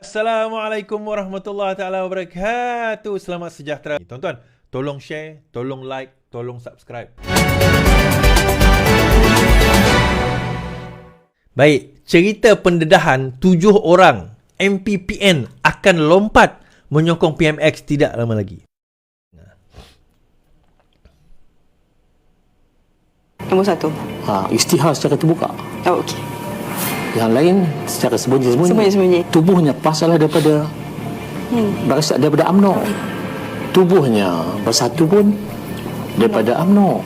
Assalamualaikum warahmatullahi taala wabarakatuh. Selamat sejahtera. Tuan-tuan, tolong share, tolong like, tolong subscribe. Baik, cerita pendedahan 7 orang MPPN akan lompat menyokong PMX tidak lama lagi. Nombor 1. Isytihar secara terbuka. Oh, okey. Yang lain secara sembunyi-sembunyi. Sembunyi-sembunyi. Tubuhnya pasalah daripada berasal daripada UMNO. Tubuhnya bersatu pun daripada UMNO.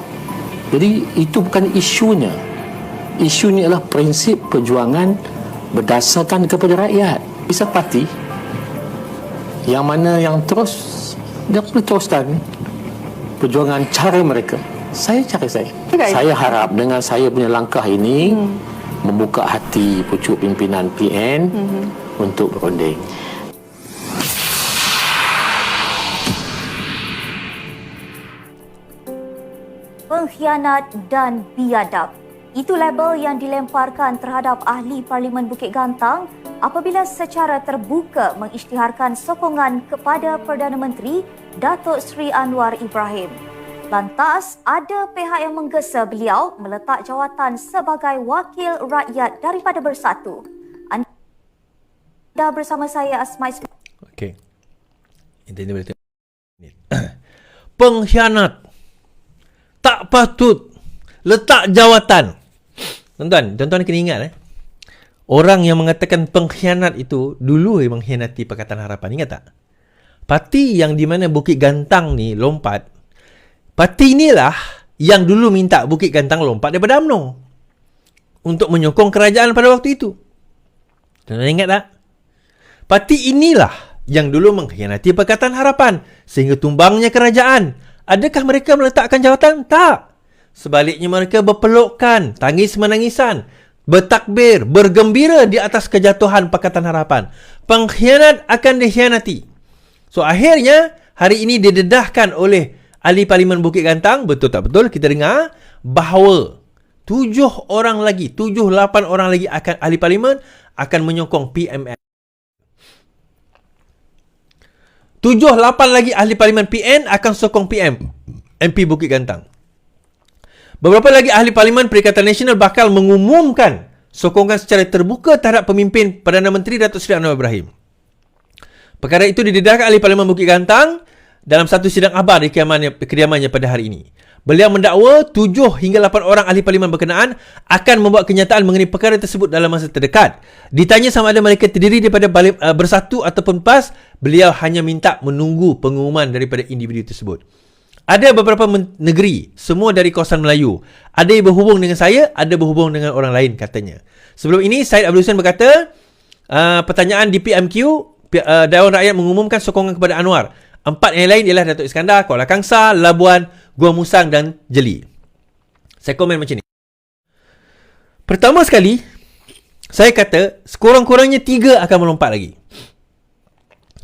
Jadi itu bukan isunya. Isunya adalah prinsip perjuangan berdasarkan kepada rakyat. Bisa parti yang mana yang terus dia boleh teruskan perjuangan cara mereka. Cara saya. Okay. Saya harap dengan saya punya langkah ini membuka hati pucuk pimpinan PN untuk berunding. Pengkhianat dan biadab. Itu label yang dilemparkan terhadap ahli Parlimen Bukit Gantang apabila secara terbuka mengisytiharkan sokongan kepada Perdana Menteri Datuk Seri Anwar Ibrahim. Lantas, ada pihak yang menggesa beliau meletak jawatan sebagai wakil rakyat daripada Bersatu. Anda bersama saya Asma Ismail. Okey. Ini boleh tengok. Pengkhianat tak patut letak jawatan. Tuan-tuan kena ingat orang yang mengatakan pengkhianat itu dulu mengkhianati Pakatan Harapan. Ingat tak? Parti yang di mana Bukit Gantang ni lompat, parti inilah yang dulu minta Bukit Gantang lompat daripada UMNO untuk menyokong kerajaan pada waktu itu. Tuan-tuan ingat tak? Parti inilah yang dulu mengkhianati Pakatan Harapan sehingga tumbangnya kerajaan. Adakah mereka meletakkan jawatan? Tak. Sebaliknya mereka berpelukan, tangis menangisan, bertakbir, bergembira di atas kejatuhan Pakatan Harapan. Pengkhianat akan dikhianati. So akhirnya hari ini didedahkan oleh ahli Parlimen Bukit Gantang, betul tak betul kita dengar bahawa 7 orang lagi, 7-8 orang lagi akan ahli Parlimen akan menyokong PMX. 7-8 lagi ahli Parlimen PN akan sokong PM MP Bukit Gantang. Beberapa lagi ahli Parlimen Perikatan Nasional bakal mengumumkan sokongan secara terbuka terhadap pemimpin Perdana Menteri Datuk Seri Anwar Ibrahim. Perkara itu didedahkan ahli Parlimen Bukit Gantang dalam satu sidang akhbar di kediamannya pada hari ini. Beliau mendakwa 7 hingga 8 orang ahli Parlimen berkenaan akan membuat kenyataan mengenai perkara tersebut dalam masa terdekat. Ditanya sama ada mereka terdiri daripada Bersatu ataupun PAS, beliau hanya minta menunggu pengumuman daripada individu tersebut. Ada beberapa negeri, semua dari kawasan Melayu. Ada yang berhubung dengan saya, ada berhubung dengan orang lain katanya. Sebelum ini, Syed Abdul Hussein berkata, pertanyaan di PMQ, Dewan Rakyat mengumumkan sokongan kepada Anwar. 4 yang lain ialah Datuk Iskandar, Kuala Kangsar, Labuan, Gua Musang dan Jeli. Saya komen macam ni. Pertama sekali, saya kata sekurang-kurangnya 3 akan melompat lagi.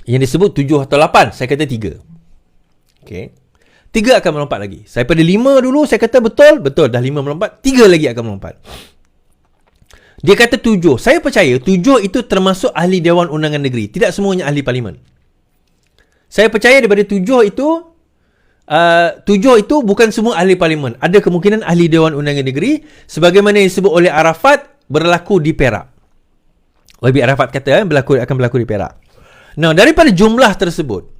Yang disebut 7 atau 8, saya kata 3. Okey. 3 akan melompat lagi. Saya pada 5 dulu, saya kata betul, dah 5 melompat, 3 lagi akan melompat. Dia kata 7. Saya percaya 7 itu termasuk ahli Dewan Undangan Negeri. Tidak semuanya ahli Parlimen. Saya percaya daripada 7 itu bukan semua ahli Parlimen. Ada kemungkinan ahli Dewan Undangan Negeri sebagaimana yang disebut oleh Arafat berlaku di Perak. YB Arafat kata akan berlaku di Perak. Nah, daripada jumlah tersebut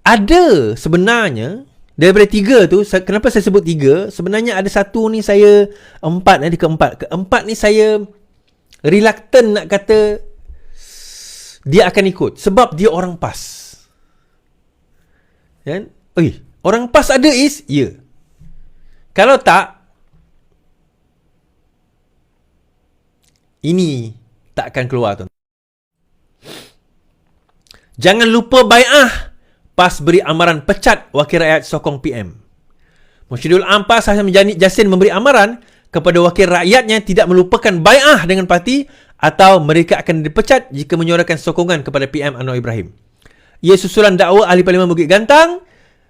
ada sebenarnya daripada 3 tu, kenapa saya sebut 3? Sebenarnya ada satu ni saya keempat ni saya reluctant nak kata dia akan ikut sebab dia orang PAS. Kan? Orang PAS ada is? Ya. Kalau tak, ini tak akan keluar tuan. Jangan lupa bai'ah. PAS beri amaran pecat wakil rakyat sokong PM. Musyidul Am PAS Hasan Jasin memberi amaran kepada wakil rakyatnya tidak melupakan bai'ah dengan parti atau mereka akan dipecat jika menyuarakan sokongan kepada PM Anwar Ibrahim. Ia susulan dakwa ahli Parlimen Bukit Gantang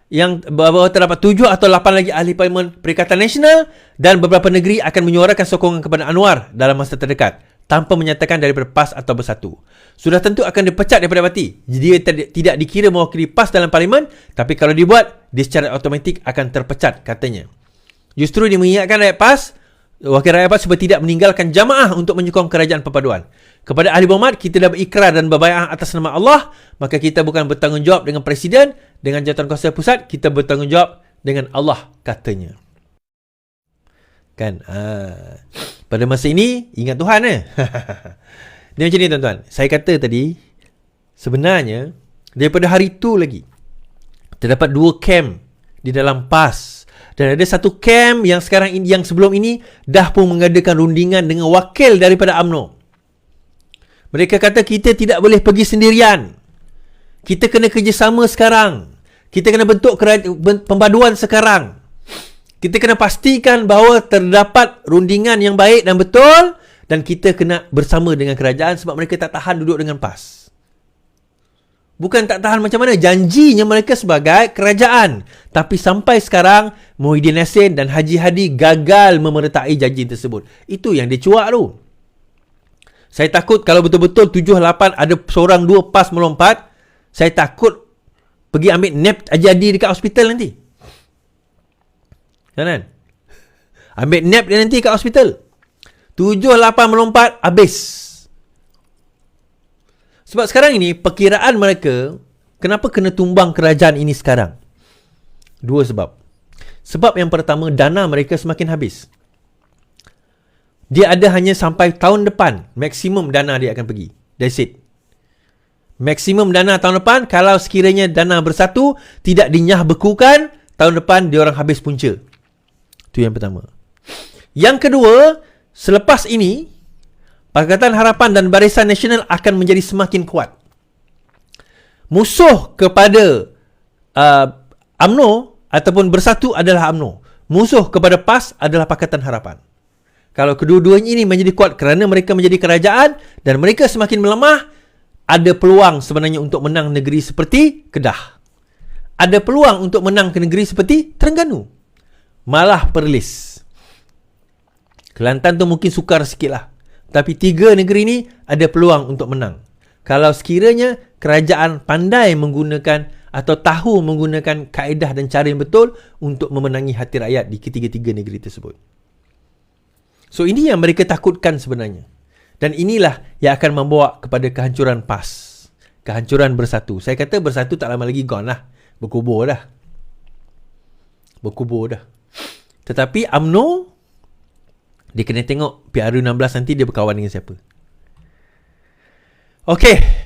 yang bahawa terdapat 7 atau 8 lagi ahli Parlimen Perikatan Nasional dan beberapa negeri akan menyuarakan sokongan kepada Anwar dalam masa terdekat. tanpa menyatakan daripada PAS atau Bersatu. Sudah tentu akan dipecat daripada parti. Dia tidak dikira mewakili PAS dalam parlimen, tapi kalau dibuat, dia secara automatik akan terpecat, katanya. Justru dia mengingatkan rakyat PAS, wakil rakyat PAS supaya tidak meninggalkan jamaah untuk menyokong kerajaan perpaduan. Kepada ahli berhormat, kita dah berikrar dan berbaiat atas nama Allah, maka kita bukan bertanggungjawab dengan Presiden, dengan Jawatankuasa Pusat, kita bertanggungjawab dengan Allah, katanya. Kan? Pada masa ini, ingat Tuhan Dia macam ni tuan-tuan. Saya kata tadi, sebenarnya, daripada hari itu lagi, terdapat 2 camp di dalam PAS. Dan ada satu camp yang sekarang ini, yang sebelum ini, dah pun mengadakan rundingan dengan wakil daripada UMNO. Mereka kata kita tidak boleh pergi sendirian. Kita kena kerjasama sekarang. Kita kena bentuk pembaduan sekarang. Kita kena pastikan bahawa terdapat rundingan yang baik dan betul, dan kita kena bersama dengan kerajaan sebab mereka tak tahan duduk dengan PAS. Bukan tak tahan macam mana, janjinya mereka sebagai kerajaan. Tapi sampai sekarang, Muhyiddin Yassin dan Haji Hadi gagal memertai janji tersebut. Itu yang dia cuak tu. Saya takut kalau betul-betul 7-8 ada seorang 2 PAS melompat, saya takut pergi ambil nap Haji Hadi dekat hospital nanti. Kan? Ambil nap dia nanti kat hospital. 7-8 melompat, habis. Sebab sekarang ini, perkiraan mereka, kenapa kena tumbang kerajaan ini sekarang? 2 sebab. Sebab yang pertama, dana mereka semakin habis. Dia ada hanya sampai tahun depan, maksimum dana dia akan pergi. That's it. Maksimum dana tahun depan, kalau sekiranya dana Bersatu tidak dinyah bekukan, tahun depan dia orang habis punca. Itu yang pertama. Yang kedua, selepas ini, Pakatan Harapan dan Barisan Nasional akan menjadi semakin kuat. Musuh kepada UMNO ataupun Bersatu adalah UMNO. Musuh kepada PAS adalah Pakatan Harapan. Kalau kedua-duanya ini menjadi kuat kerana mereka menjadi kerajaan dan mereka semakin melemah, ada peluang sebenarnya untuk menang negeri seperti Kedah. Ada peluang untuk menang ke negeri seperti Terengganu. Malah Perlis. Kelantan tu mungkin sukar sikit lah. Tapi 3 negeri ni ada peluang untuk menang. Kalau sekiranya kerajaan pandai menggunakan atau tahu menggunakan kaedah dan cara yang betul untuk memenangi hati rakyat di ketiga-tiga negeri tersebut. So ini yang mereka takutkan sebenarnya. Dan inilah yang akan membawa kepada kehancuran PAS. Kehancuran Bersatu. Saya kata Bersatu tak lama lagi gone lah. Berkubur dah. Tetapi UMNO, dia kena tengok PRU 16 nanti dia berkawan dengan siapa. Okey.